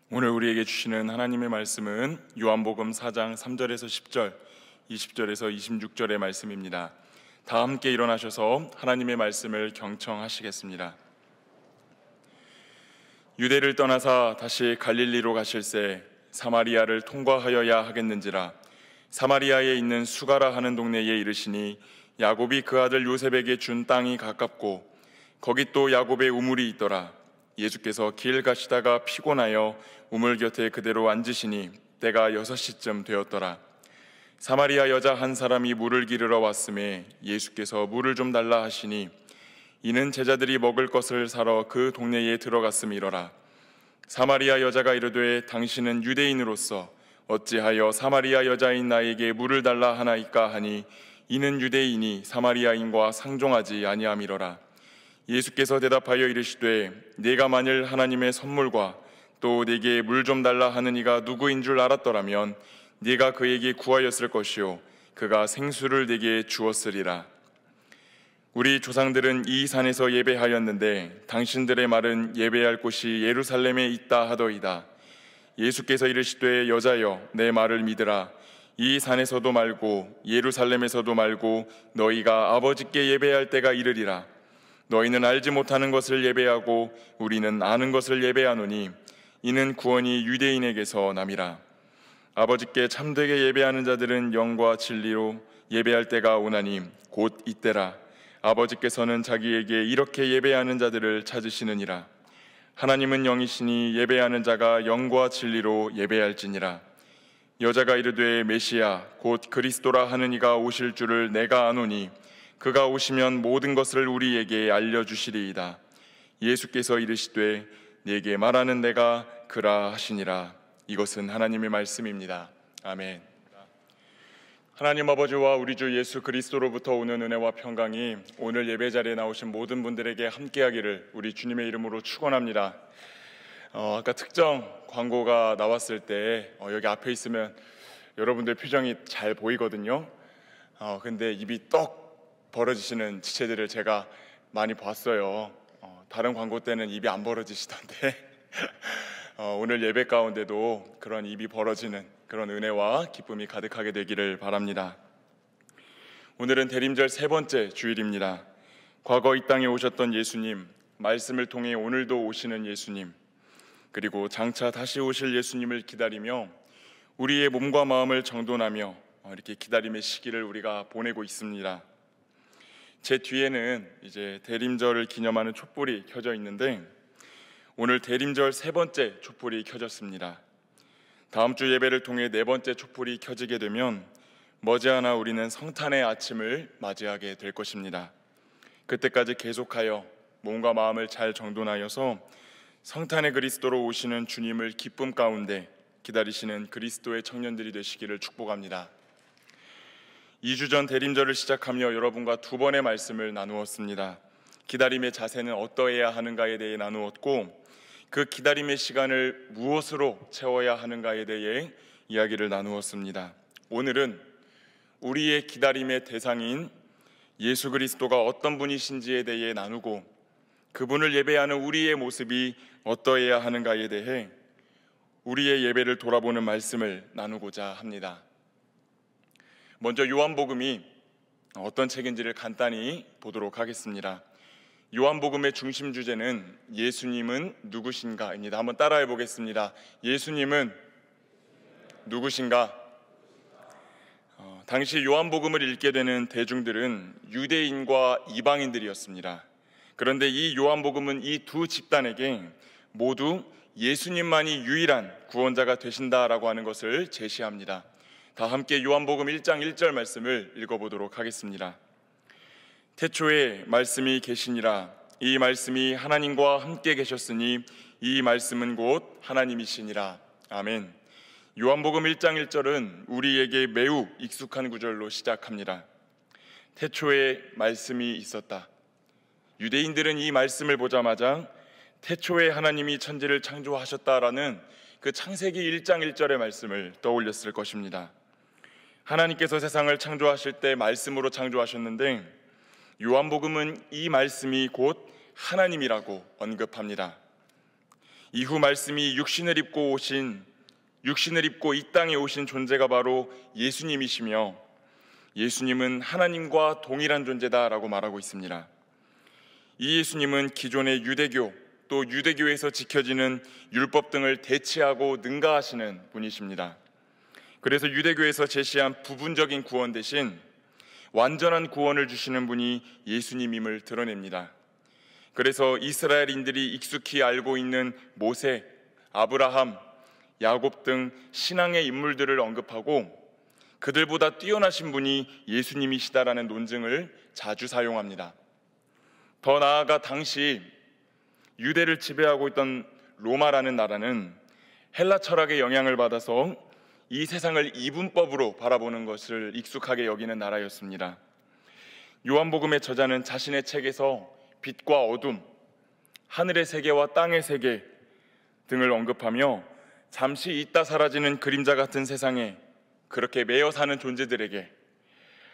오늘 우리에게 주시는 하나님의 말씀은 요한복음 4장 3절에서 10절, 20절에서 26절의 말씀입니다. 다 함께 일어나셔서 하나님의 말씀을 경청하시겠습니다. 유대를 떠나사 다시 갈릴리로 가실새 사마리아를 통과하여야 하겠는지라. 사마리아에 있는 수가라 하는 동네에 이르시니 야곱이 그 아들 요셉에게 준 땅이 가깝고 거기 또 야곱의 우물이 있더라. 예수께서 길 가시다가 피곤하여 우물 곁에 그대로 앉으시니 때가 6시쯤 되었더라. 사마리아 여자 한 사람이 물을 기르러 왔음에 예수께서 물을 좀 달라 하시니 이는 제자들이 먹을 것을 사러 그 동네에 들어갔음이러라. 사마리아 여자가 이르되 당신은 유대인으로서 어찌하여 사마리아 여자인 나에게 물을 달라 하나이까 하니 이는 유대인이 사마리아인과 상종하지 아니함이러라. 예수께서 대답하여 이르시되 네가 만일 하나님의 선물과 또 네게 물 좀 달라 하는 이가 누구인 줄 알았더라면 네가 그에게 구하였을 것이요 그가 생수를 네게 주었으리라. 우리 조상들은 이 산에서 예배하였는데 당신들의 말은 예배할 곳이 예루살렘에 있다 하더이다. 예수께서 이르시되 여자여 내 말을 믿으라. 이 산에서도 말고 예루살렘에서도 말고 너희가 아버지께 예배할 때가 이르리라. 너희는 알지 못하는 것을 예배하고 우리는 아는 것을 예배하노니 이는 구원이 유대인에게서 남이라. 아버지께 참되게 예배하는 자들은 영과 진리로 예배할 때가 오나니 곧 이때라. 아버지께서는 자기에게 이렇게 예배하는 자들을 찾으시느니라. 하나님은 영이시니 예배하는 자가 영과 진리로 예배할지니라. 여자가 이르되 메시아 곧 그리스도라 하는 이가 오실 줄을 내가 아노니 그가 오시면 모든 것을 우리에게 알려주시리이다. 예수께서 이르시되 네게 말하는 내가 그라 하시니라. 이것은 하나님의 말씀입니다. 아멘. 하나님 아버지와 우리 주 예수 그리스도로부터 오는 은혜와 평강이 오늘 예배 자리에 나오신 모든 분들에게 함께하기를 우리 주님의 이름으로 축원합니다. 아까 특정 광고가 나왔을 때 여기 앞에 있으면 여러분들 표정이 잘 보이거든요. 근데 입이 떡 벌어지시는 지체들을 제가 많이 봤어요. 다른 광고 때는 입이 안 벌어지시던데 오늘 예배 가운데도 그런 입이 벌어지는 그런 은혜와 기쁨이 가득하게 되기를 바랍니다. 오늘은 대림절 세 번째 주일입니다. 과거 이 땅에 오셨던 예수님, 말씀을 통해 오늘도 오시는 예수님, 그리고 장차 다시 오실 예수님을 기다리며 우리의 몸과 마음을 정돈하며 이렇게 기다림의 시기를 우리가 보내고 있습니다. 제 뒤에는 이제 대림절을 기념하는 촛불이 켜져 있는데 오늘 대림절 세 번째 촛불이 켜졌습니다. 다음 주 예배를 통해 네 번째 촛불이 켜지게 되면 머지않아 우리는 성탄의 아침을 맞이하게 될 것입니다. 그때까지 계속하여 몸과 마음을 잘 정돈하여서 성탄의 그리스도로 오시는 주님을 기쁨 가운데 기다리시는 그리스도의 청년들이 되시기를 축복합니다. 2주 전 대림절을 시작하며 여러분과 두 번의 말씀을 나누었습니다. 기다림의 자세는 어떠해야 하는가에 대해 나누었고 그 기다림의 시간을 무엇으로 채워야 하는가에 대해 이야기를 나누었습니다. 오늘은 우리의 기다림의 대상인 예수 그리스도가 어떤 분이신지에 대해 나누고 그분을 예배하는 우리의 모습이 어떠해야 하는가에 대해 우리의 예배를 돌아보는 말씀을 나누고자 합니다. 먼저 요한복음이 어떤 책인지를 간단히 보도록 하겠습니다. 요한복음의 중심 주제는 예수님은 누구신가입니다. 한번 따라해 보겠습니다. 예수님은 누구신가? 당시 요한복음을 읽게 되는 대중들은 유대인과 이방인들이었습니다. 그런데 이 요한복음은 이 두 집단에게 모두 예수님만이 유일한 구원자가 되신다라고 하는 것을 제시합니다. 다 함께 요한복음 1장 1절 말씀을 읽어보도록 하겠습니다. 태초에 말씀이 계시니라. 이 말씀이 하나님과 함께 계셨으니 이 말씀은 곧 하나님이시니라. 아멘. 요한복음 1장 1절은 우리에게 매우 익숙한 구절로 시작합니다. 태초에 말씀이 있었다. 유대인들은 이 말씀을 보자마자 태초에 하나님이 천지를 창조하셨다라는 그 창세기 1장 1절의 말씀을 떠올렸을 것입니다. 하나님께서 세상을 창조하실 때 말씀으로 창조하셨는데 요한복음은 이 말씀이 곧 하나님이라고 언급합니다. 이후 말씀이 육신을 입고 이 땅에 오신 존재가 바로 예수님이시며, 예수님은 하나님과 동일한 존재다라고 말하고 있습니다. 이 예수님은 기존의 유대교, 또 유대교에서 지켜지는 율법 등을 대체하고 능가하시는 분이십니다. 그래서 유대교에서 제시한 부분적인 구원 대신 완전한 구원을 주시는 분이 예수님임을 드러냅니다. 그래서 이스라엘인들이 익숙히 알고 있는 모세, 아브라함, 야곱 등 신앙의 인물들을 언급하고 그들보다 뛰어나신 분이 예수님이시다라는 논증을 자주 사용합니다. 더 나아가 당시 유대를 지배하고 있던 로마라는 나라는 헬라 철학의 영향을 받아서 이 세상을 이분법으로 바라보는 것을 익숙하게 여기는 나라였습니다. 요한복음의 저자는 자신의 책에서 빛과 어둠, 하늘의 세계와 땅의 세계 등을 언급하며 잠시 있다 사라지는 그림자 같은 세상에 그렇게 매여 사는 존재들에게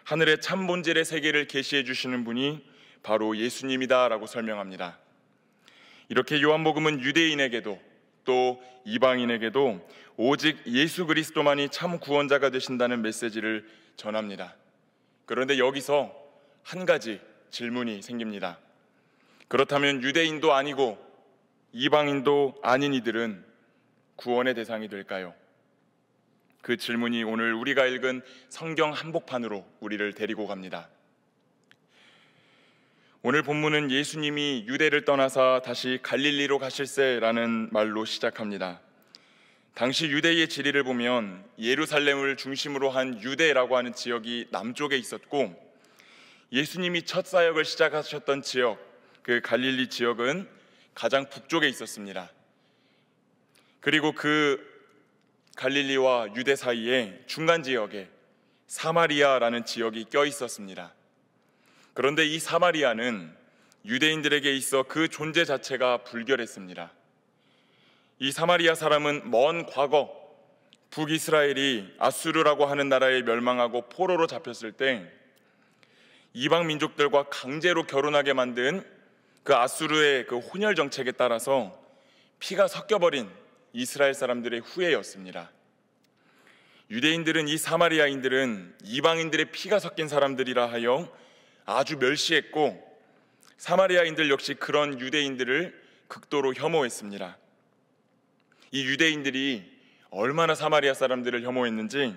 하늘의 참 본질의 세계를 계시해 주시는 분이 바로 예수님이다라고 설명합니다. 이렇게 요한복음은 유대인에게도 또 이방인에게도 오직 예수 그리스도만이 참 구원자가 되신다는 메시지를 전합니다. 그런데 여기서 한 가지 질문이 생깁니다. 그렇다면 유대인도 아니고 이방인도 아닌 이들은 구원의 대상이 될까요? 그 질문이 오늘 우리가 읽은 성경 한복판으로 우리를 데리고 갑니다. 오늘 본문은 예수님이 유대를 떠나사 다시 갈릴리로 가실세라는 말로 시작합니다. 당시 유대의 지리를 보면 예루살렘을 중심으로 한 유대라고 하는 지역이 남쪽에 있었고, 예수님이 첫 사역을 시작하셨던 지역, 그 갈릴리 지역은 가장 북쪽에 있었습니다. 그리고 그 갈릴리와 유대 사이에 중간 지역에 사마리아라는 지역이 껴 있었습니다. 그런데 이 사마리아는 유대인들에게 있어 그 존재 자체가 불결했습니다. 이 사마리아 사람은 먼 과거 북이스라엘이 아수르라고 하는 나라에 멸망하고 포로로 잡혔을 때 이방 민족들과 강제로 결혼하게 만든 그 아수르의 그 혼혈 정책에 따라서 피가 섞여버린 이스라엘 사람들의 후예였습니다. 유대인들은 이 사마리아인들은 이방인들의 피가 섞인 사람들이라 하여 아주 멸시했고, 사마리아인들 역시 그런 유대인들을 극도로 혐오했습니다. 이 유대인들이 얼마나 사마리아 사람들을 혐오했는지,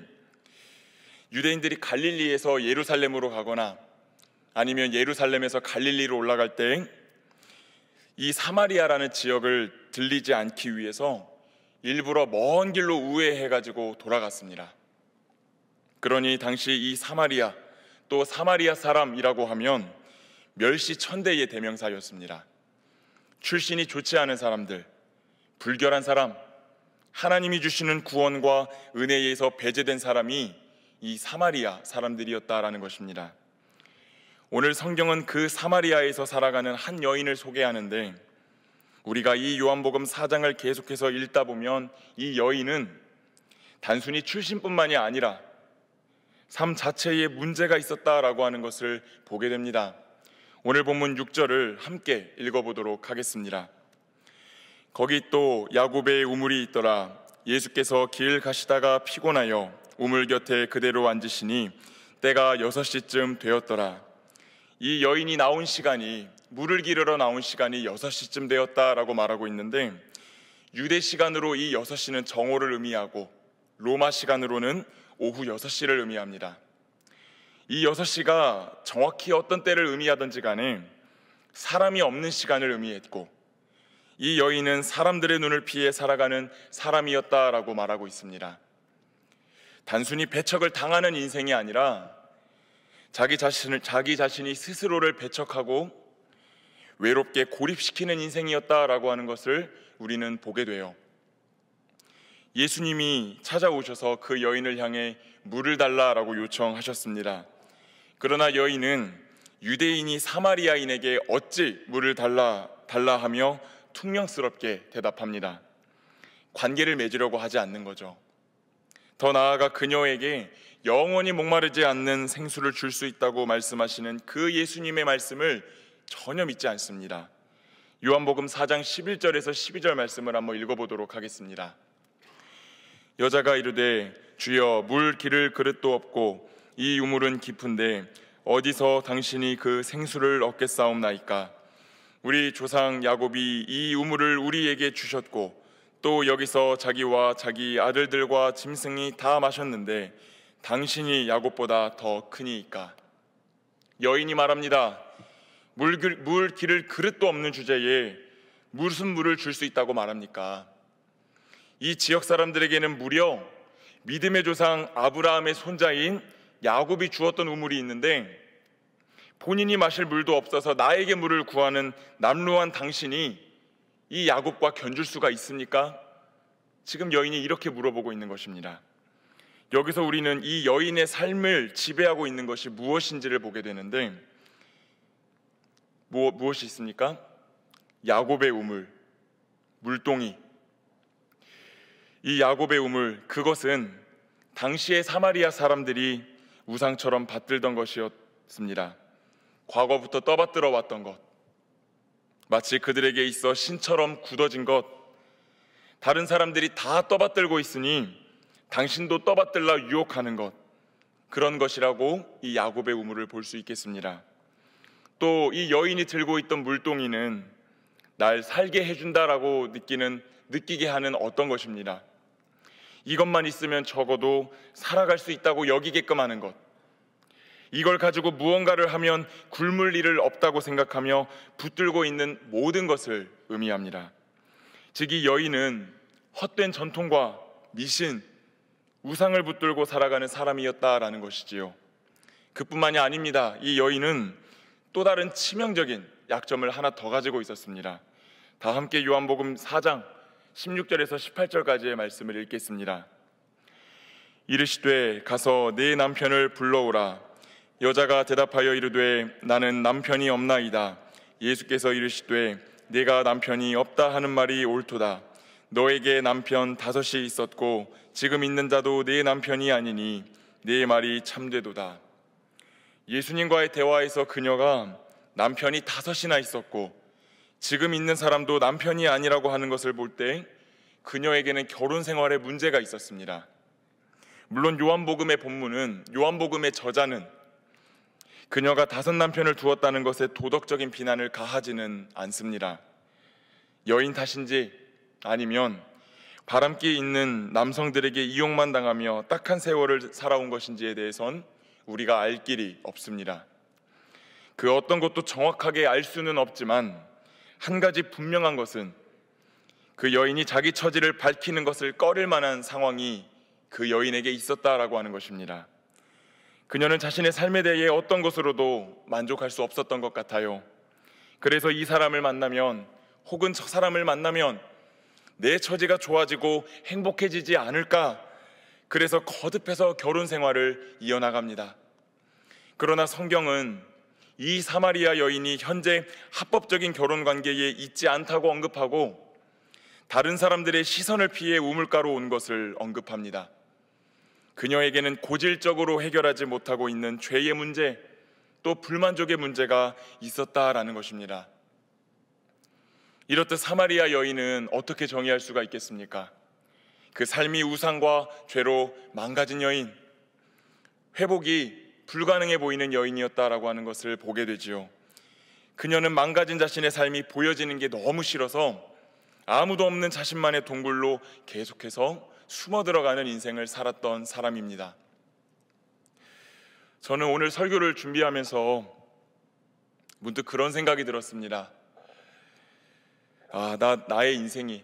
유대인들이 갈릴리에서 예루살렘으로 가거나 아니면 예루살렘에서 갈릴리로 올라갈 때 이 사마리아라는 지역을 들리지 않기 위해서 일부러 먼 길로 우회해가지고 돌아갔습니다. 그러니 당시 이 사마리아, 또 사마리아 사람이라고 하면 멸시천대의 대명사였습니다. 출신이 좋지 않은 사람들, 불결한 사람, 하나님이 주시는 구원과 은혜에 의해서 배제된 사람이 이 사마리아 사람들이었다라는 것입니다. 오늘 성경은 그 사마리아에서 살아가는 한 여인을 소개하는데, 우리가 이 요한복음 4장을 계속해서 읽다 보면 이 여인은 단순히 출신뿐만이 아니라 삶 자체에 문제가 있었다라고 하는 것을 보게 됩니다. 오늘 본문 6절을 함께 읽어보도록 하겠습니다. 거기 또 야곱의 우물이 있더라. 예수께서 길 가시다가 피곤하여 우물 곁에 그대로 앉으시니 때가 6시쯤 되었더라. 이 여인이 나온 시간이, 물을 기르러 나온 시간이 6시쯤 되었다라고 말하고 있는데, 유대 시간으로 이 6시는 정오를 의미하고 로마 시간으로는 오후 6시를 의미합니다. 이 6시가 정확히 어떤 때를 의미하든지 간에 사람이 없는 시간을 의미했고, 이 여인은 사람들의 눈을 피해 살아가는 사람이었다라고 말하고 있습니다. 단순히 배척을 당하는 인생이 아니라 자기 자신이 스스로를 배척하고 외롭게 고립시키는 인생이었다라고 하는 것을 우리는 보게 돼요. 예수님이 찾아오셔서 그 여인을 향해 물을 달라라고 요청하셨습니다. 그러나 여인은 유대인이 사마리아인에게 어찌 물을 달라 하며 퉁명스럽게 대답합니다. 관계를 맺으려고 하지 않는 거죠. 더 나아가 그녀에게 영원히 목마르지 않는 생수를 줄 수 있다고 말씀하시는 그 예수님의 말씀을 전혀 믿지 않습니다. 요한복음 4장 11절에서 12절 말씀을 한번 읽어보도록 하겠습니다. 여자가 이르되 주여 물 기를 그릇도 없고 이 우물은 깊은데 어디서 당신이 그 생수를 얻겠사옵나이까? 우리 조상 야곱이 이 우물을 우리에게 주셨고 또 여기서 자기와 자기 아들들과 짐승이 다 마셨는데 당신이 야곱보다 더 크니이까? 여인이 말합니다. 물 기를 그릇도 없는 주제에 무슨 물을 줄 수 있다고 말합니까? 이 지역 사람들에게는 무려 믿음의 조상 아브라함의 손자인 야곱이 주었던 우물이 있는데 본인이 마실 물도 없어서 나에게 물을 구하는 남루한 당신이 이 야곱과 견줄 수가 있습니까? 지금 여인이 이렇게 물어보고 있는 것입니다. 여기서 우리는 이 여인의 삶을 지배하고 있는 것이 무엇인지를 보게 되는데 무엇이 있습니까? 야곱의 우물, 물동이. 이 야곱의 우물, 그것은 당시의 사마리아 사람들이 우상처럼 받들던 것이었습니다. 과거부터 떠받들어 왔던 것, 마치 그들에게 있어 신처럼 굳어진 것, 다른 사람들이 다 떠받들고 있으니 당신도 떠받들라 유혹하는 것, 그런 것이라고 이 야곱의 우물을 볼 수 있겠습니다. 또 이 여인이 들고 있던 물동이는 날 살게 해준다라고 느끼게 하는 어떤 것입니다. 이것만 있으면 적어도 살아갈 수 있다고 여기게끔 하는 것, 이걸 가지고 무언가를 하면 굶을 일을 없다고 생각하며 붙들고 있는 모든 것을 의미합니다. 즉 이 여인은 헛된 전통과 미신, 우상을 붙들고 살아가는 사람이었다라는 것이지요. 그뿐만이 아닙니다. 이 여인은 또 다른 치명적인 약점을 하나 더 가지고 있었습니다. 다 함께 요한복음 4장 16절에서 18절까지의 말씀을 읽겠습니다. 이르시되 가서 네 남편을 불러오라. 여자가 대답하여 이르되 나는 남편이 없나이다. 예수께서 이르시되 네가 남편이 없다 하는 말이 옳도다. 너에게 남편 5이 있었고 지금 있는 자도 네 남편이 아니니 네 말이 참되도다. 예수님과의 대화에서 그녀가 남편이 5이나 있었고 지금 있는 사람도 남편이 아니라고 하는 것을 볼 때 그녀에게는 결혼 생활에 문제가 있었습니다. 물론 요한복음의 본문은, 요한복음의 저자는 그녀가 5 남편을 두었다는 것에 도덕적인 비난을 가하지는 않습니다. 여인 탓인지 아니면 바람기 있는 남성들에게 이용만 당하며 딱한 세월을 살아온 것인지에 대해선 우리가 알 길이 없습니다. 그 어떤 것도 정확하게 알 수는 없지만 한 가지 분명한 것은 그 여인이 자기 처지를 밝히는 것을 꺼릴 만한 상황이 그 여인에게 있었다라고 하는 것입니다. 그녀는 자신의 삶에 대해 어떤 것으로도 만족할 수 없었던 것 같아요. 그래서 이 사람을 만나면, 혹은 저 사람을 만나면 내 처지가 좋아지고 행복해지지 않을까, 그래서 거듭해서 결혼 생활을 이어나갑니다. 그러나 성경은 이 사마리아 여인이 현재 합법적인 결혼 관계에 있지 않다고 언급하고 다른 사람들의 시선을 피해 우물가로 온 것을 언급합니다. 그녀에게는 고질적으로 해결하지 못하고 있는 죄의 문제, 또 불만족의 문제가 있었다라는 것입니다. 이렇듯 사마리아 여인은 어떻게 정의할 수가 있겠습니까? 그 삶이 우상과 죄로 망가진 여인, 회복이 불가능해 보이는 여인이었다라고 하는 것을 보게 되지요. 그녀는 망가진 자신의 삶이 보여지는 게 너무 싫어서 아무도 없는 자신만의 동굴로 계속해서 숨어 들어가는 인생을 살았던 사람입니다. 저는 오늘 설교를 준비하면서 문득 그런 생각이 들었습니다. 나의 인생이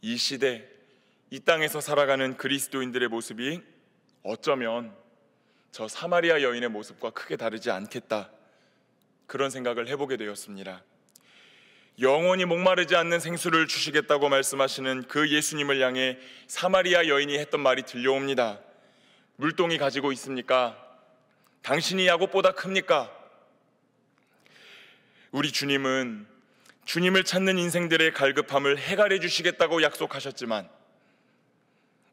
이 시대, 이 땅에서 살아가는 그리스도인들의 모습이 어쩌면 저 사마리아 여인의 모습과 크게 다르지 않겠다, 그런 생각을 해보게 되었습니다. 영원히 목마르지 않는 생수를 주시겠다고 말씀하시는 그 예수님을 향해 사마리아 여인이 했던 말이 들려옵니다. 물동이 가지고 있습니까? 당신이 야곱보다 큽니까? 우리 주님은 주님을 찾는 인생들의 갈급함을 해결해 주시겠다고 약속하셨지만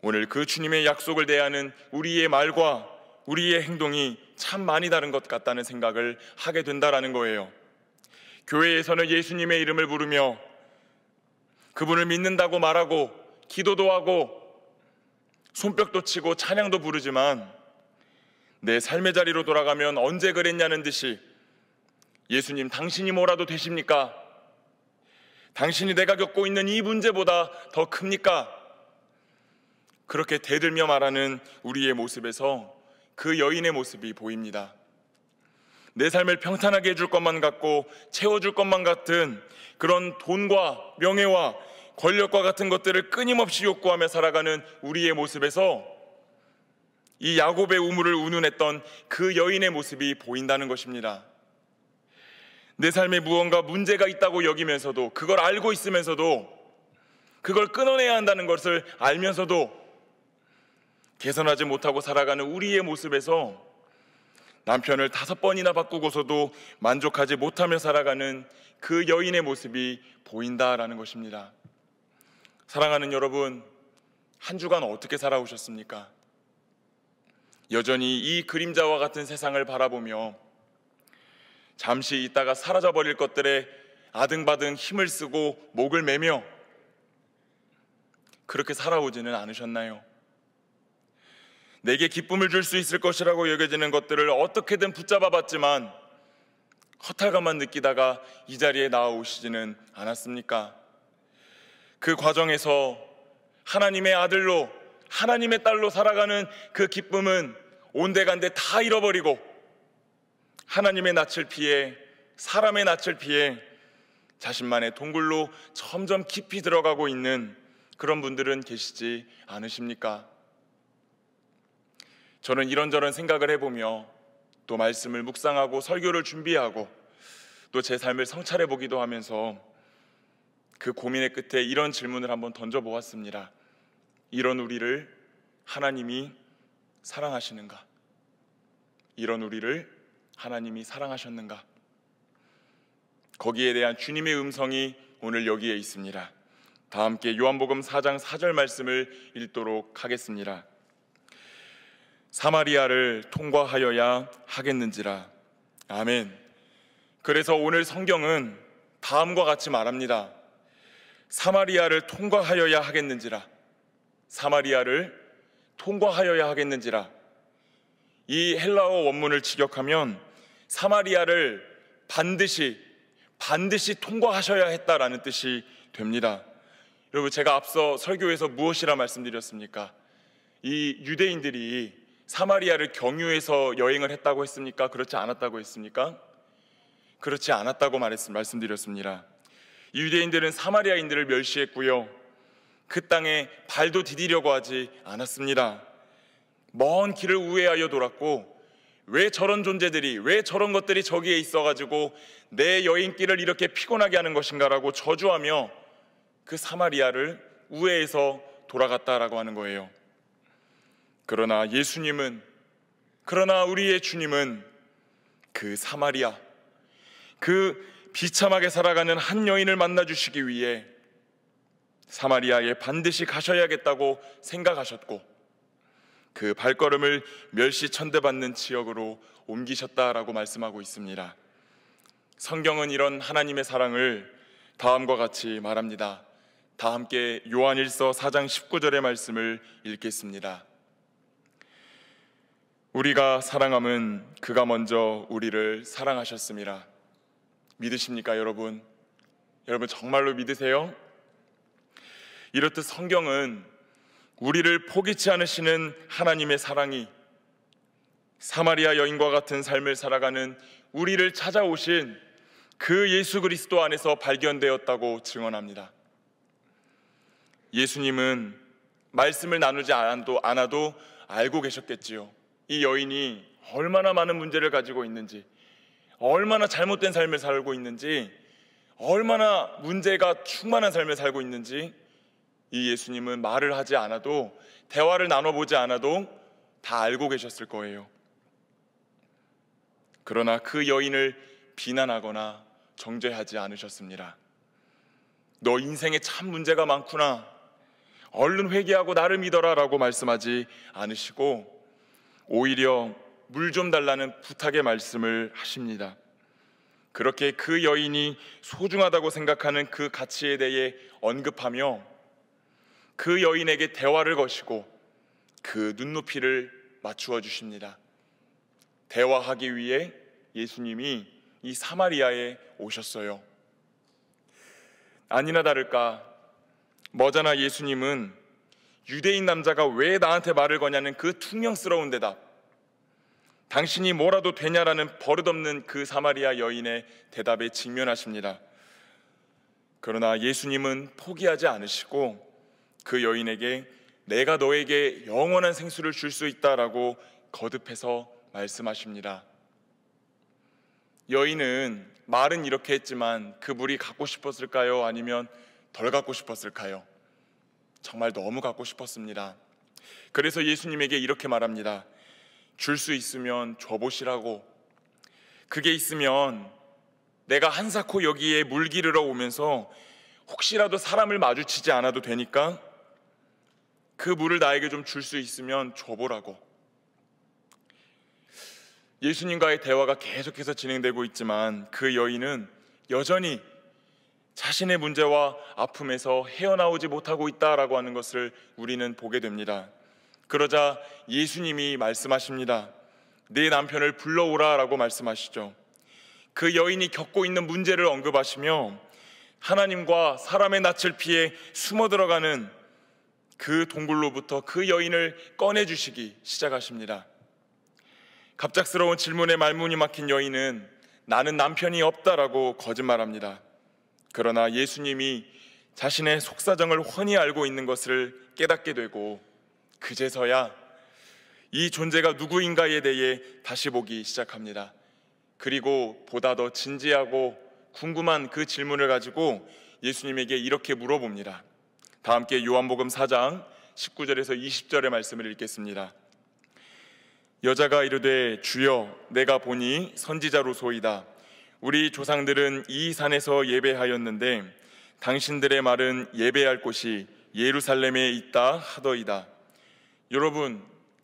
오늘 그 주님의 약속을 대하는 우리의 말과 우리의 행동이 참 많이 다른 것 같다는 생각을 하게 된다라는 거예요. 교회에서는 예수님의 이름을 부르며 그분을 믿는다고 말하고 기도도 하고 손뼉도 치고 찬양도 부르지만 내 삶의 자리로 돌아가면 언제 그랬냐는 듯이 예수님, 당신이 뭐라도 되십니까? 당신이 내가 겪고 있는 이 문제보다 더 큽니까? 그렇게 대들며 말하는 우리의 모습에서 그 여인의 모습이 보입니다. 내 삶을 평탄하게 해줄 것만 같고 채워줄 것만 같은 그런 돈과 명예와 권력과 같은 것들을 끊임없이 욕구하며 살아가는 우리의 모습에서 이 야곱의 우물을 운운했던 그 여인의 모습이 보인다는 것입니다. 내 삶에 무언가 문제가 있다고 여기면서도, 그걸 알고 있으면서도, 그걸 끊어내야 한다는 것을 알면서도 개선하지 못하고 살아가는 우리의 모습에서 남편을 5번이나 바꾸고서도 만족하지 못하며 살아가는 그 여인의 모습이 보인다라는 것입니다. 사랑하는 여러분, 한 주간 어떻게 살아오셨습니까? 여전히 이 그림자와 같은 세상을 바라보며 잠시 있다가 사라져버릴 것들에 아등바등 힘을 쓰고 목을 매며 그렇게 살아오지는 않으셨나요? 내게 기쁨을 줄 수 있을 것이라고 여겨지는 것들을 어떻게든 붙잡아 봤지만 허탈감만 느끼다가 이 자리에 나아오시지는 않았습니까? 그 과정에서 하나님의 아들로, 하나님의 딸로 살아가는 그 기쁨은 온데간데 다 잃어버리고 하나님의 낯을 피해, 사람의 낯을 피해 자신만의 동굴로 점점 깊이 들어가고 있는 그런 분들은 계시지 않으십니까? 저는 이런저런 생각을 해보며 또 말씀을 묵상하고 설교를 준비하고 또 제 삶을 성찰해 보기도 하면서 그 고민의 끝에 이런 질문을 한번 던져보았습니다. 이런 우리를 하나님이 사랑하시는가? 이런 우리를 하나님이 사랑하셨는가? 거기에 대한 주님의 음성이 오늘 여기에 있습니다. 다 함께 요한복음 4장 4절 말씀을 읽도록 하겠습니다. 사마리아를 통과하여야 하겠는지라. 아멘. 그래서 오늘 성경은 다음과 같이 말합니다. 사마리아를 통과하여야 하겠는지라. 사마리아를 통과하여야 하겠는지라. 이 헬라어 원문을 직역하면 사마리아를 반드시 통과하셔야 했다라는 뜻이 됩니다. 여러분, 제가 앞서 설교에서 무엇이라 말씀드렸습니까? 이 유대인들이 사마리아를 경유해서 여행을 했다고 했습니까? 그렇지 않았다고 했습니까? 그렇지 않았다고 말씀드렸습니다. 이 유대인들은 사마리아인들을 멸시했고요, 그 땅에 발도 디디려고 하지 않았습니다. 먼 길을 우회하여 돌았고, 왜 저런 존재들이, 왜 저런 것들이 저기에 있어가지고 내 여행길을 이렇게 피곤하게 하는 것인가라고 저주하며 그 사마리아를 우회해서 돌아갔다라고 하는 거예요. 그러나 예수님은, 그러나 우리의 주님은 그 사마리아, 그 비참하게 살아가는 한 여인을 만나주시기 위해 사마리아에 반드시 가셔야겠다고 생각하셨고 그 발걸음을 멸시천대받는 지역으로 옮기셨다라고 말씀하고 있습니다. 성경은 이런 하나님의 사랑을 다음과 같이 말합니다. 다 함께 요한일서 4장 19절의 말씀을 읽겠습니다. 우리가 사랑함은 그가 먼저 우리를 사랑하셨습니다. 믿으십니까, 여러분? 여러분 정말로 믿으세요? 이렇듯 성경은 우리를 포기치 않으시는 하나님의 사랑이 사마리아 여인과 같은 삶을 살아가는 우리를 찾아오신 그 예수 그리스도 안에서 발견되었다고 증언합니다. 예수님은 말씀을 나누지 않아도 알고 계셨겠지요. 이 여인이 얼마나 많은 문제를 가지고 있는지, 얼마나 잘못된 삶을 살고 있는지, 얼마나 문제가 충만한 삶을 살고 있는지 이 예수님은 말을 하지 않아도, 대화를 나눠보지 않아도 다 알고 계셨을 거예요. 그러나 그 여인을 비난하거나 정죄하지 않으셨습니다. 너 인생에 참 문제가 많구나, 얼른 회개하고 나를 믿어라 라고 말씀하지 않으시고 오히려 물 좀 달라는 부탁의 말씀을 하십니다. 그렇게 그 여인이 소중하다고 생각하는 그 가치에 대해 언급하며 그 여인에게 대화를 거시고 그 눈높이를 맞추어 주십니다. 대화하기 위해 예수님이 이 사마리아에 오셨어요. 아니나 다를까 머자나 예수님은 유대인 남자가 왜 나한테 말을 거냐는 그 퉁명스러운 대답, 당신이 뭐라도 되냐라는 버릇없는 그 사마리아 여인의 대답에 직면하십니다. 그러나 예수님은 포기하지 않으시고 그 여인에게 내가 너에게 영원한 생수를 줄 수 있다라고 거듭해서 말씀하십니다. 여인은 말은 이렇게 했지만 그 물이 갖고 싶었을까요? 아니면 덜 갖고 싶었을까요? 정말 너무 갖고 싶었습니다. 그래서 예수님에게 이렇게 말합니다. 줄 수 있으면 줘보시라고. 그게 있으면 내가 한사코 여기에 물 기르러 오면서 혹시라도 사람을 마주치지 않아도 되니까 그 물을 나에게 좀 줄 수 있으면 줘보라고. 예수님과의 대화가 계속해서 진행되고 있지만 그 여인은 여전히 자신의 문제와 아픔에서 헤어나오지 못하고 있다라고 하는 것을 우리는 보게 됩니다. 그러자 예수님이 말씀하십니다. 네 남편을 불러오라 라고 말씀하시죠. 그 여인이 겪고 있는 문제를 언급하시며 하나님과 사람의 낯을 피해 숨어 들어가는 그 동굴로부터 그 여인을 꺼내주시기 시작하십니다. 갑작스러운 질문에 말문이 막힌 여인은 나는 남편이 없다라고 거짓말합니다. 그러나 예수님이 자신의 속사정을 훤히 알고 있는 것을 깨닫게 되고 그제서야 이 존재가 누구인가에 대해 다시 보기 시작합니다. 그리고 보다 더 진지하고 궁금한 그 질문을 가지고 예수님에게 이렇게 물어봅니다. 다 함께 요한복음 4장 19절에서 20절의 말씀을 읽겠습니다. 여자가 이르되 주여 내가 보니 선지자로소이다. 우리 조상들은 이 산에서 예배하였는데 당신들의 말은 예배할 곳이 예루살렘에 있다 하더이다. 여러분,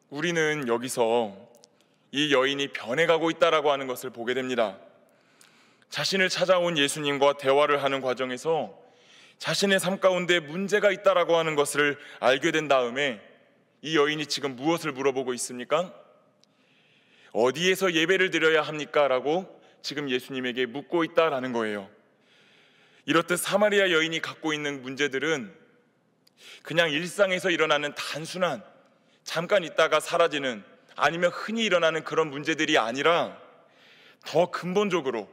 우리는 여기서 이 여인이 변해가고 있다라고 하는 것을 보게 됩니다. 자신을 찾아온 예수님과 대화를 하는 과정에서 자신의 삶 가운데 문제가 있다라고 하는 것을 알게 된 다음에 이 여인이 지금 무엇을 물어보고 있습니까? 어디에서 예배를 드려야 합니까? 라고 지금 예수님에게 묻고 있다라는 거예요. 이렇듯 사마리아 여인이 갖고 있는 문제들은 그냥 일상에서 일어나는 단순한 잠깐 있다가 사라지는 아니면 흔히 일어나는 그런 문제들이 아니라 더 근본적으로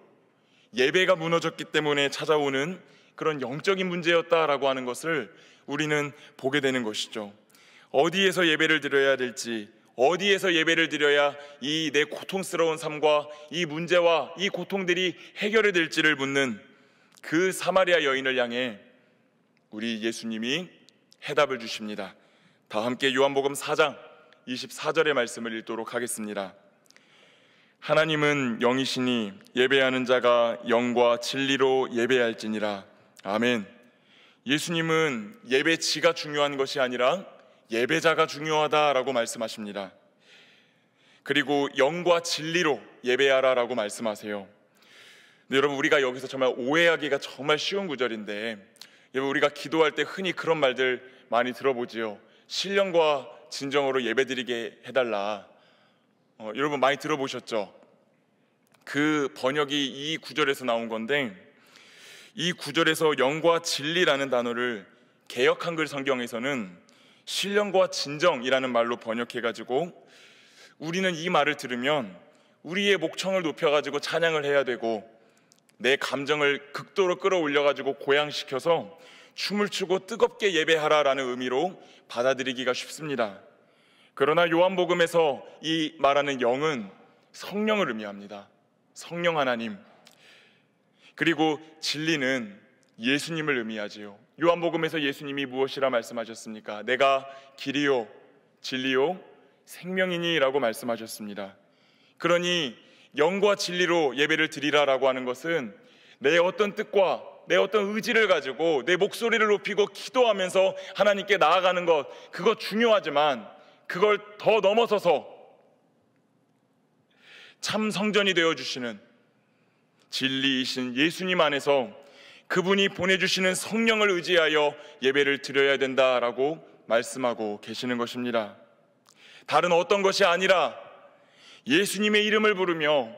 예배가 무너졌기 때문에 찾아오는 그런 영적인 문제였다라고 하는 것을 우리는 보게 되는 것이죠. 어디에서 예배를 드려야 될지, 어디에서 예배를 드려야 이 내 고통스러운 삶과 이 문제와 이 고통들이 해결이 될지를 묻는 그 사마리아 여인을 향해 우리 예수님이 해답을 주십니다. 다 함께 요한복음 4장 24절의 말씀을 읽도록 하겠습니다. 하나님은 영이시니 예배하는 자가 영과 진리로 예배할지니라. 아멘. 예수님은 예배지가 중요한 것이 아니라 예배자가 중요하다라고 말씀하십니다. 그리고 영과 진리로 예배하라라고 말씀하세요. 근데 여러분, 우리가 여기서 정말 오해하기가 정말 쉬운 구절인데, 여러분, 우리가 기도할 때 흔히 그런 말들 많이 들어보지요. 신령과 진정으로 예배드리게 해달라. 여러분 많이 들어보셨죠? 그 번역이 이 구절에서 나온 건데, 이 구절에서 영과 진리라는 단어를 개역 한글 성경에서는 신령과 진정이라는 말로 번역해가지고 우리는 이 말을 들으면 우리의 목청을 높여가지고 찬양을 해야 되고 내 감정을 극도로 끌어올려가지고 고양시켜서 춤을 추고 뜨겁게 예배하라라는 의미로 받아들이기가 쉽습니다. 그러나 요한복음에서 이 말하는 영은 성령을 의미합니다. 성령 하나님. 그리고 진리는 예수님을 의미하지요. 요한복음에서 예수님이 무엇이라 말씀하셨습니까? 내가 길이요 진리요 생명이니 라고 말씀하셨습니다. 그러니 영과 진리로 예배를 드리라라고 하는 것은 내 어떤 뜻과 내 어떤 의지를 가지고 내 목소리를 높이고 기도하면서 하나님께 나아가는 것, 그거 중요하지만 그걸 더 넘어서서 참 성전이 되어주시는, 진리이신 예수님 안에서 그분이 보내주시는 성령을 의지하여 예배를 드려야 된다라고 말씀하고 계시는 것입니다. 다른 어떤 것이 아니라 예수님의 이름을 부르며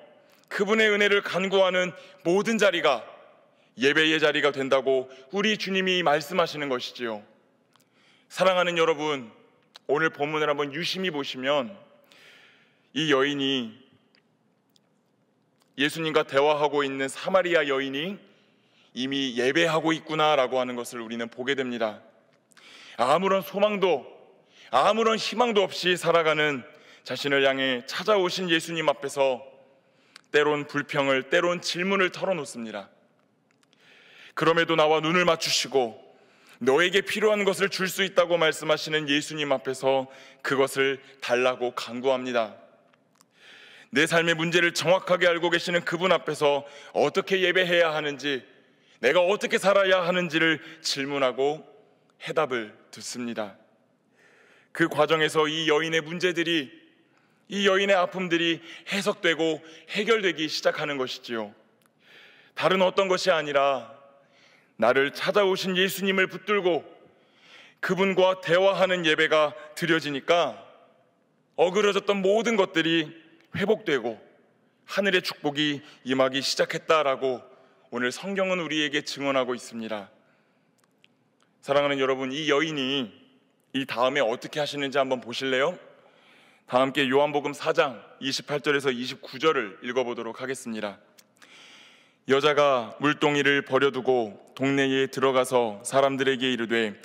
그분의 은혜를 간구하는 모든 자리가 예배의 자리가 된다고 우리 주님이 말씀하시는 것이지요. 사랑하는 여러분, 오늘 본문을 한번 유심히 보시면 이 여인이, 예수님과 대화하고 있는 사마리아 여인이 이미 예배하고 있구나라고 하는 것을 우리는 보게 됩니다. 아무런 소망도 아무런 희망도 없이 살아가는 자신을 향해 찾아오신 예수님 앞에서 때론 불평을, 때론 질문을 털어놓습니다. 그럼에도 나와 눈을 맞추시고 너에게 필요한 것을 줄 수 있다고 말씀하시는 예수님 앞에서 그것을 달라고 간구합니다. 내 삶의 문제를 정확하게 알고 계시는 그분 앞에서 어떻게 예배해야 하는지, 내가 어떻게 살아야 하는지를 질문하고 해답을 듣습니다. 그 과정에서 이 여인의 문제들이, 이 여인의 아픔들이 해석되고 해결되기 시작하는 것이지요. 다른 어떤 것이 아니라 나를 찾아오신 예수님을 붙들고 그분과 대화하는 예배가 드려지니까 어그러졌던 모든 것들이 회복되고 하늘의 축복이 임하기 시작했다라고 오늘 성경은 우리에게 증언하고 있습니다. 사랑하는 여러분, 이 여인이 이 다음에 어떻게 하시는지 한번 보실래요? 다 함께 요한복음 4장 28절에서 29절을 읽어보도록 하겠습니다. 여자가 물동이를 버려두고 동네에 들어가서 사람들에게 이르되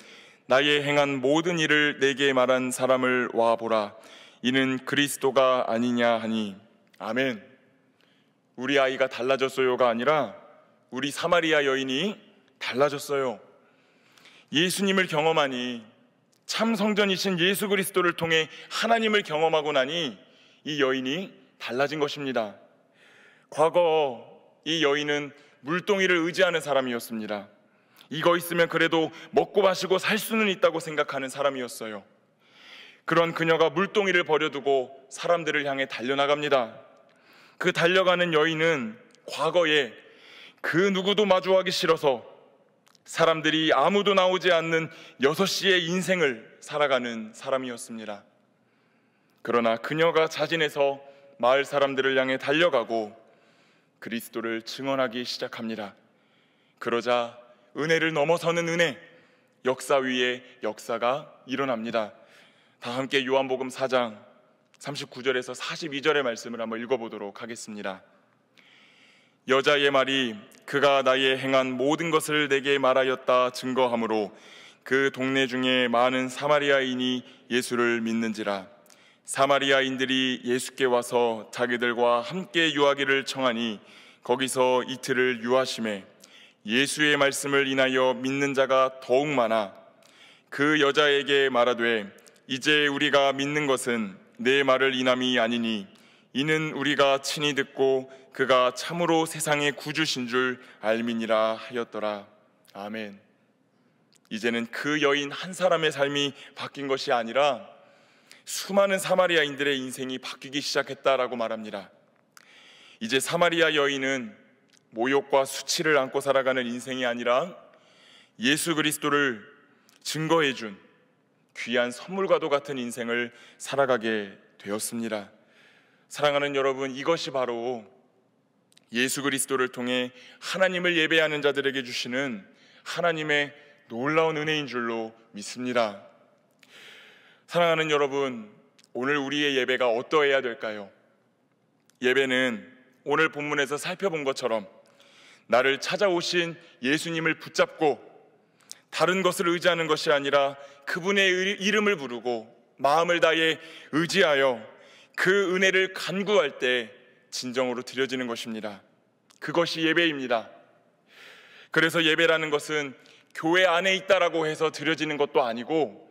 나의 행한 모든 일을 내게 말한 사람을 와보라. 이는 그리스도가 아니냐 하니. 아멘. 우리 아이가 달라졌어요가 아니라 우리 사마리아 여인이 달라졌어요. 예수님을 경험하니, 참 성전이신 예수 그리스도를 통해 하나님을 경험하고 나니 이 여인이 달라진 것입니다. 과거 이 여인은 물동이를 의지하는 사람이었습니다. 이거 있으면 그래도 먹고 마시고 살 수는 있다고 생각하는 사람이었어요. 그런 그녀가 물동이를 버려두고 사람들을 향해 달려나갑니다. 그 달려가는 여인은 과거에 그 누구도 마주하기 싫어서 사람들이 아무도 나오지 않는 6시의 인생을 살아가는 사람이었습니다. 그러나 그녀가 자진해서 마을 사람들을 향해 달려가고 그리스도를 증언하기 시작합니다. 그러자 은혜를 넘어서는 은혜, 역사 위에 역사가 일어납니다. 다 함께 요한복음 4장 39절에서 42절의 말씀을 한번 읽어보도록 하겠습니다. 여자의 말이 그가 나의 행한 모든 것을 내게 말하였다 증거하므로 그 동네 중에 많은 사마리아인이 예수를 믿는지라. 사마리아인들이 예수께 와서 자기들과 함께 유하기를 청하니 거기서 이틀을 유하심에 예수의 말씀을 인하여 믿는 자가 더욱 많아 그 여자에게 말하되 이제 우리가 믿는 것은 내 말을 인함이 아니니 이는 우리가 친히 듣고 그가 참으로 세상의 구주신 줄 알미니라 하였더라. 아멘. 이제는 그 여인 한 사람의 삶이 바뀐 것이 아니라 수많은 사마리아인들의 인생이 바뀌기 시작했다라고 말합니다. 이제 사마리아 여인은 모욕과 수치를 안고 살아가는 인생이 아니라 예수 그리스도를 증거해준 귀한 선물과도 같은 인생을 살아가게 되었습니다. 사랑하는 여러분, 이것이 바로 예수 그리스도를 통해 하나님을 예배하는 자들에게 주시는 하나님의 놀라운 은혜인 줄로 믿습니다. 사랑하는 여러분, 오늘 우리의 예배가 어떠해야 될까요? 예배는 오늘 본문에서 살펴본 것처럼 나를 찾아오신 예수님을 붙잡고 다른 것을 의지하는 것이 아니라 그분의 이름을 부르고 마음을 다해 의지하여 그 은혜를 간구할 때 진정으로 드려지는 것입니다. 그것이 예배입니다. 그래서 예배라는 것은 교회 안에 있다라고 해서 드려지는 것도 아니고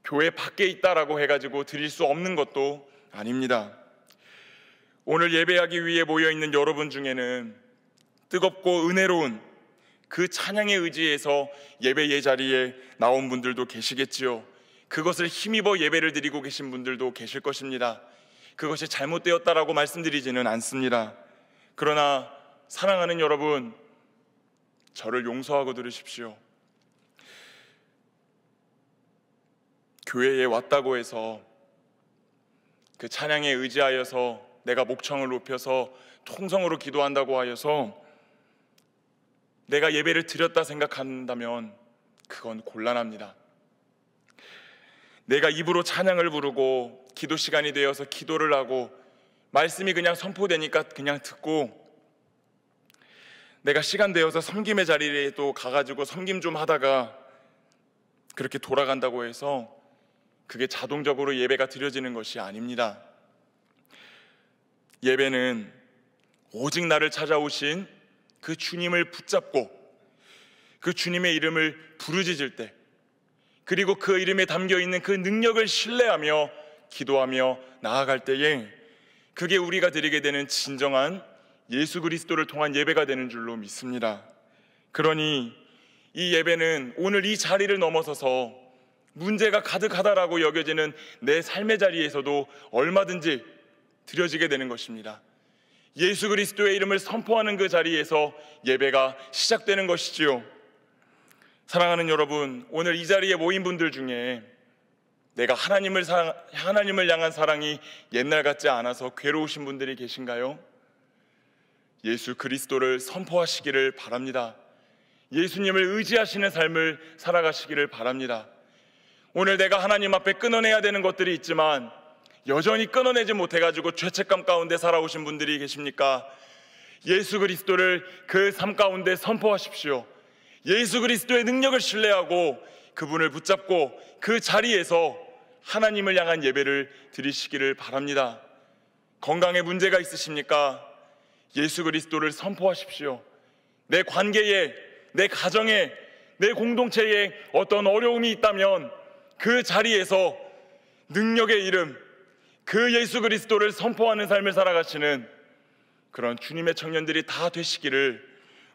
교회 밖에 있다라고 해가지고 드릴 수 없는 것도 아닙니다. 오늘 예배하기 위해 모여있는 여러분 중에는 뜨겁고 은혜로운 그 찬양의 의지에서 예배의 자리에 나온 분들도 계시겠지요. 그것을 힘입어 예배를 드리고 계신 분들도 계실 것입니다. 그것이 잘못되었다라고 말씀드리지는 않습니다. 그러나 사랑하는 여러분, 저를 용서하고 들으십시오. 교회에 왔다고 해서 그 찬양에 의지하여서 내가 목청을 높여서 통성으로 기도한다고 하여서 내가 예배를 드렸다 생각한다면 그건 곤란합니다. 내가 입으로 찬양을 부르고 기도 시간이 되어서 기도를 하고 말씀이 그냥 선포되니까 그냥 듣고 내가 시간 되어서 섬김의 자리에도 가가지고 섬김 좀 하다가 그렇게 돌아간다고 해서 그게 자동적으로 예배가 드려지는 것이 아닙니다. 예배는 오직 나를 찾아오신 그 주님을 붙잡고 그 주님의 이름을 부르짖을 때, 그리고 그 이름에 담겨있는 그 능력을 신뢰하며 기도하며 나아갈 때에 그게 우리가 드리게 되는 진정한 예수 그리스도를 통한 예배가 되는 줄로 믿습니다. 그러니 이 예배는 오늘 이 자리를 넘어서서 문제가 가득하다라고 여겨지는 내 삶의 자리에서도 얼마든지 드려지게 되는 것입니다. 예수 그리스도의 이름을 선포하는 그 자리에서 예배가 시작되는 것이지요. 사랑하는 여러분, 오늘 이 자리에 모인 분들 중에 내가 하나님을 향한 사랑이 옛날 같지 않아서 괴로우신 분들이 계신가요? 예수 그리스도를 선포하시기를 바랍니다. 예수님을 의지하시는 삶을 살아가시기를 바랍니다. 오늘 내가 하나님 앞에 끊어내야 되는 것들이 있지만 여전히 끊어내지 못해가지고 죄책감 가운데 살아오신 분들이 계십니까? 예수 그리스도를 그 삶 가운데 선포하십시오. 예수 그리스도의 능력을 신뢰하고 그분을 붙잡고 그 자리에서 하나님을 향한 예배를 드리시기를 바랍니다. 건강에 문제가 있으십니까? 예수 그리스도를 선포하십시오. 내 관계에, 내 가정에, 내 공동체에 어떤 어려움이 있다면 그 자리에서 능력의 이름, 그 예수 그리스도를 선포하는 삶을 살아가시는 그런 주님의 청년들이 다 되시기를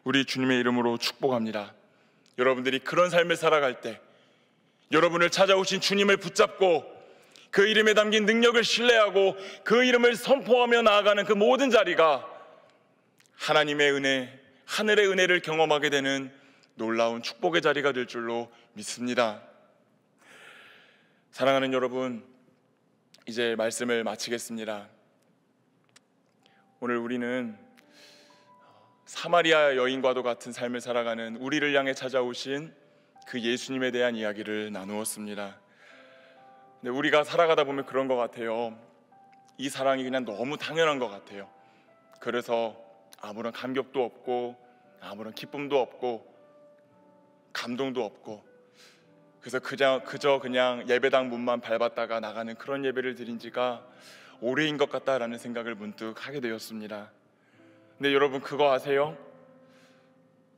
우리 주님의 이름으로 축복합니다. 여러분들이 그런 삶을 살아갈 때 여러분을 찾아오신 주님을 붙잡고 그 이름에 담긴 능력을 신뢰하고 그 이름을 선포하며 나아가는 그 모든 자리가 하나님의 은혜, 하늘의 은혜를 경험하게 되는 놀라운 축복의 자리가 될 줄로 믿습니다. 사랑하는 여러분, 이제 말씀을 마치겠습니다. 오늘 우리는 사마리아 여인과도 같은 삶을 살아가는 우리를 향해 찾아오신 그 예수님에 대한 이야기를 나누었습니다. 근데 우리가 살아가다 보면 그런 것 같아요. 이 사랑이 그냥 너무 당연한 것 같아요. 그래서 아무런 감격도 없고 아무런 기쁨도 없고 감동도 없고 그래서 그저 그냥 예배당 문만 밟았다가 나가는 그런 예배를 드린 지가 오래인 것 같다라는 생각을 문득 하게 되었습니다. 근데 여러분 그거 아세요?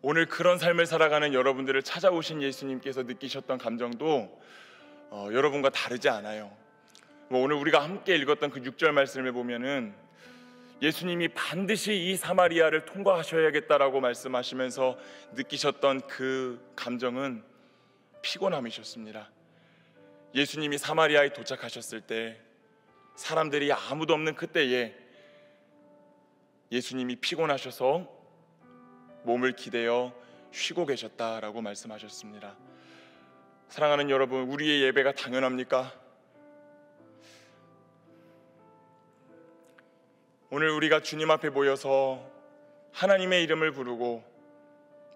오늘 그런 삶을 살아가는 여러분들을 찾아오신 예수님께서 느끼셨던 감정도 여러분과 다르지 않아요. 오늘 우리가 함께 읽었던 그 6절 말씀을 보면은 예수님이 반드시 이 사마리아를 통과하셔야겠다라고 말씀하시면서 느끼셨던 그 감정은 피곤함이셨습니다. 예수님이 사마리아에 도착하셨을 때 사람들이 아무도 없는 그때에 예수님이 피곤하셔서 몸을 기대어 쉬고 계셨다라고 말씀하셨습니다. 사랑하는 여러분, 우리의 예배가 당연합니까? 오늘 우리가 주님 앞에 모여서 하나님의 이름을 부르고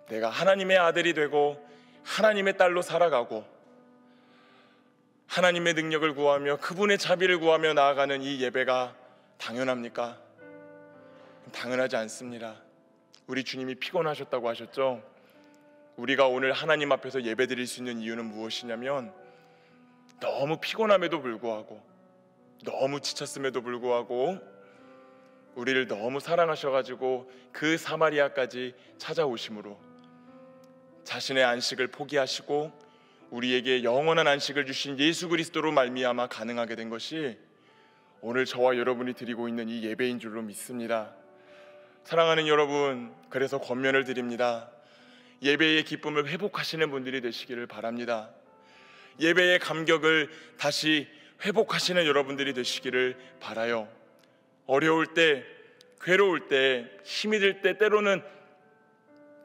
내가 하나님의 아들이 되고 하나님의 딸로 살아가고 하나님의 능력을 구하며 그분의 자비를 구하며 나아가는 이 예배가 당연합니까? 당연하지 않습니다. 우리 주님이 피곤하셨다고 하셨죠? 우리가 오늘 하나님 앞에서 예배드릴 수 있는 이유는 무엇이냐면 너무 피곤함에도 불구하고 너무 지쳤음에도 불구하고 우리를 너무 사랑하셔가지고 그 사마리아까지 찾아오심으로 자신의 안식을 포기하시고 우리에게 영원한 안식을 주신 예수 그리스도로 말미암아 가능하게 된 것이 오늘 저와 여러분이 드리고 있는 이 예배인 줄로 믿습니다. 사랑하는 여러분, 그래서 권면을 드립니다. 예배의 기쁨을 회복하시는 분들이 되시기를 바랍니다. 예배의 감격을 다시 회복하시는 여러분들이 되시기를 바라요. 어려울 때 괴로울 때, 힘이 들 때 때로는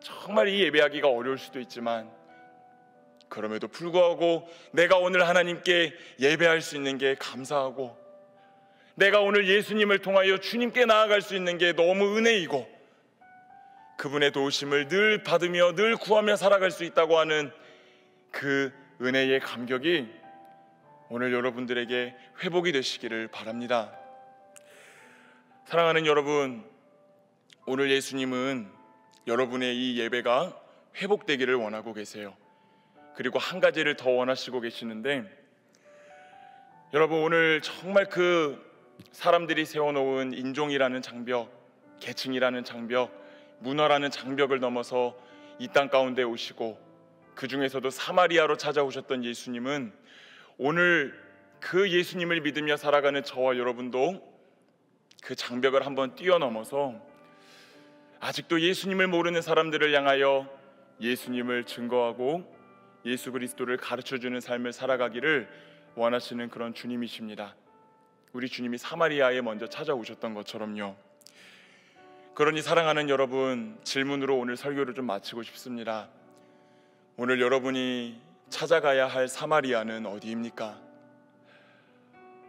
정말 이 예배하기가 어려울 수도 있지만, 그럼에도 불구하고 내가 오늘 하나님께 예배할 수 있는 게 감사하고, 내가 오늘 예수님을 통하여 주님께 나아갈 수 있는 게 너무 은혜이고, 그분의 도우심을 늘 받으며 늘 구하며 살아갈 수 있다고 하는 그 은혜의 감격이 오늘 여러분들에게 회복이 되시기를 바랍니다. 사랑하는 여러분, 오늘 예수님은 여러분의 이 예배가 회복되기를 원하고 계세요. 그리고 한 가지를 더 원하시고 계시는데, 여러분, 오늘 정말 그 사람들이 세워놓은 인종이라는 장벽, 계층이라는 장벽, 문화라는 장벽을 넘어서 이 땅 가운데 오시고, 그 중에서도 사마리아로 찾아오셨던 예수님은 오늘 그 예수님을 믿으며 살아가는 저와 여러분도 그 장벽을 한번 뛰어넘어서 아직도 예수님을 모르는 사람들을 향하여 예수님을 증거하고 예수 그리스도를 가르쳐주는 삶을 살아가기를 원하시는 그런 주님이십니다. 우리 주님이 사마리아에 먼저 찾아오셨던 것처럼요. 그러니 사랑하는 여러분, 질문으로 오늘 설교를 좀 마치고 싶습니다. 오늘 여러분이 찾아가야 할 사마리아는 어디입니까?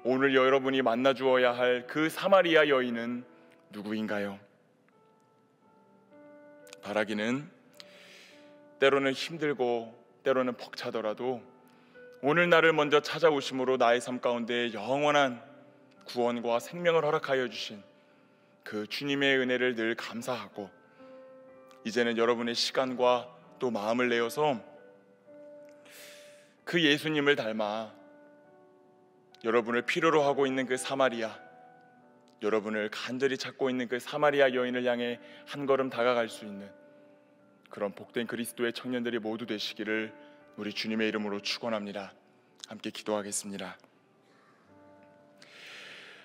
오늘 여러분이 만나 주어야 할 그 사마리아 여인은 누구인가요? 바라기는 때로는 힘들고 때로는 벅차더라도 오늘 나를 먼저 찾아오심으로 나의 삶 가운데 영원한 구원과 생명을 허락하여 주신 그 주님의 은혜를 늘 감사하고, 이제는 여러분의 시간과 또 마음을 내어서 그 예수님을 닮아 여러분을 필요로 하고 있는 그 사마리아, 여러분을 간절히 찾고 있는 그 사마리아 여인을 향해 한 걸음 다가갈 수 있는 그런 복된 그리스도의 청년들이 모두 되시기를 우리 주님의 이름으로 축원합니다. 함께 기도하겠습니다.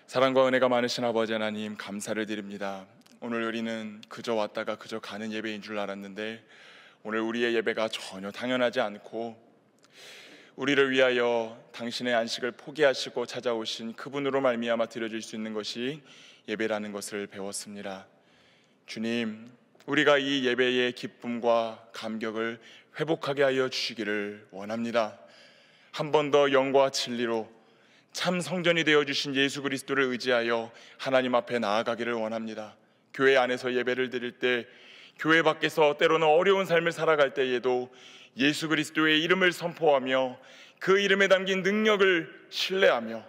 사랑과 은혜가 많으신 아버지 하나님, 감사를 드립니다. 오늘 우리는 그저 왔다가 그저 가는 예배인 줄 알았는데, 오늘 우리의 예배가 전혀 당연하지 않고 우리를 위하여 당신의 안식을 포기하시고 찾아오신 그분으로 말미암아 드려질 수 있는 것이 예배라는 것을 배웠습니다. 주님, 우리가 이 예배의 기쁨과 감격을 회복하게 하여 주시기를 원합니다. 한 번 더 영과 진리로 참 성전이 되어주신 예수 그리스도를 의지하여 하나님 앞에 나아가기를 원합니다. 교회 안에서 예배를 드릴 때, 교회 밖에서 때로는 어려운 삶을 살아갈 때에도 예수 그리스도의 이름을 선포하며 그 이름에 담긴 능력을 신뢰하며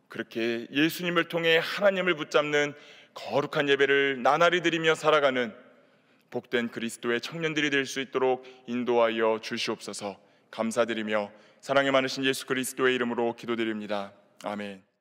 그렇게 예수님을 통해 하나님을 붙잡는 거룩한 예배를 나날이 드리며 살아가는 복된 그리스도의 청년들이 될 수 있도록 인도하여 주시옵소서. 감사드리며 사랑이 많으신 예수 그리스도의 이름으로 기도드립니다. 아멘.